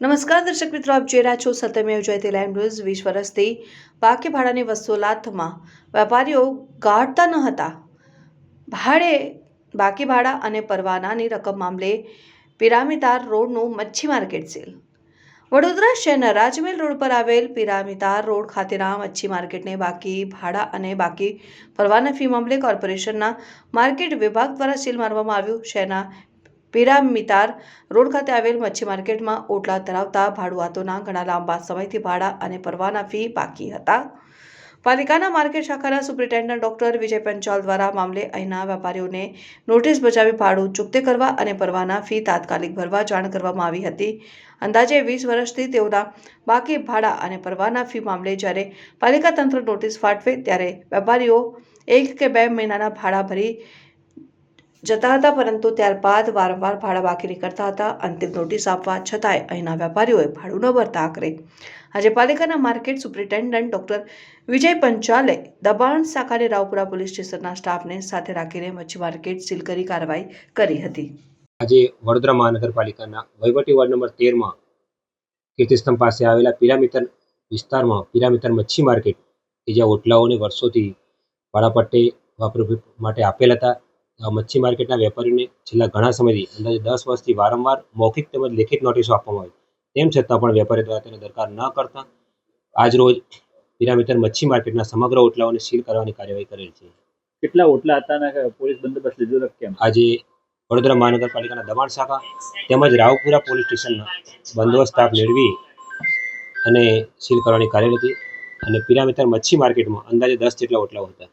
નમસ્કાર દર્શક મિત્રો, આપ જોઈ રહ્યા છો સત્યમેવ જયતે લાઈવ ન્યૂઝ। 20 વર્ષથી બાકી ભાડાની વસૂલાતમાં વેપારીઓ ગાળતા ન હતા। બાકી ભાડા અને પરવાનાની રકમ મામલે પિરામિતાર રોડનું મચ્છી માર્કેટ સીલ। વડોદરા શહેરના રાજમહેલ રોડ પર આવેલ પિરામિતાર રોડ ખાતેના મચ્છી માર્કેટને બાકી ભાડા અને બાકી પરવાના ફી મામલે કોર્પોરેશનના માર્કેટ વિભાગ દ્વારા સીલ મારવામાં આવ્યું। શહેરના પિરામિતાર રોડ ખાતે આવેલ મચ્છી માર્કેટમાં ઓટલા ધરાવતા ભાડુઆતોના ઘણા લાંબા સમયથી ભાડા અને પરવાના ફી બાકી હતા। પાલિકાના માર્કેટ શાખાના સુપ્રિન્ટેન્ડન્ટ ડોક્ટર વિજય પંચાલ દ્વારા મામલે અહીંના વેપારીઓને નોટિસ બજાવી ભાડું ચૂકતે કરવા અને પરવાના ફી તાત્કાલિક ભરવા જાણ કરવામાં આવી હતી। અંદાજે 20 વર્ષથી તેઓના બાકી ભાડા અને પરવાના ફી મામલે જ્યારે પાલિકા તંત્ર નોટિસ ફાટવે ત્યારે વેપારીઓ 1 કે 2 મહિનાના ભાડા ભરી જતા હતા, પરંતુ ત્યારબાદ વારંવાર ભાડા બાકી નીકળતા હતા। અંતિમ નોટિસ આપવા છતાંય અહીંના વેપારીઓએ ભાડું ન ભરતા આખરે આજે પાલિકાના માર્કેટ સુપ્રિન્ટેન્ડન્ટ ડોક્ટર વિજય પંચાલે દબાણ શાખાને રાવપુરા પોલીસ સ્ટેશનના સ્ટાફને સાથે રાખીને મચ્છી માર્કેટ સીલ કરી કાર્યવાહી કરી હતી। આજે વડોદરા મહાનગરપાલિકાના વહીવટી વોર્ડ નંબર 13માં કીર્તિસ્તંભ પાસે આવેલા પિરામિતર વિસ્તારમાં પિરામિતર મચ્છી માર્કેટ કે જ્યાં ઓટલાઓને વર્ષોથી ભાડા પટ્ટે વાપરવા માટે આપેલ હતા। મચ્છી માર્કેટના વેપારીઓને છેલ્લા ઘણા સમયથી અંદાજે 10 વર્ષથી વારંવાર મૌખિક તેમજ લેખિત નોટિસો આપવામાં આવી, તેમ છતાં પણ વેપારી દ્વારા તેને દરકાર ન કરતા આજ રોજ પિરામિતર મચ્છી માર્કેટના સમગ્ર ઓટલાઓને સીલ કરવાની કાર્યવાહી કરેલ છે। કેટલા ઓટલા હતા અને પોલીસ બંદોબસ્ત લીધો કેમ? આજે વડોદરા મહાનગરપાલિકાના દબાણ શાખા તેમજ રાવપુરા પોલીસ સ્ટેશનના બંદોબસ્ત સ્ટાફ મેળવી અને સીલ કરવાની કાર્યવાહી હતી અને પિરામિતર મચ્છી માર્કેટમાં અંદાજે 10 જેટલા ઓટલાઓ હતા।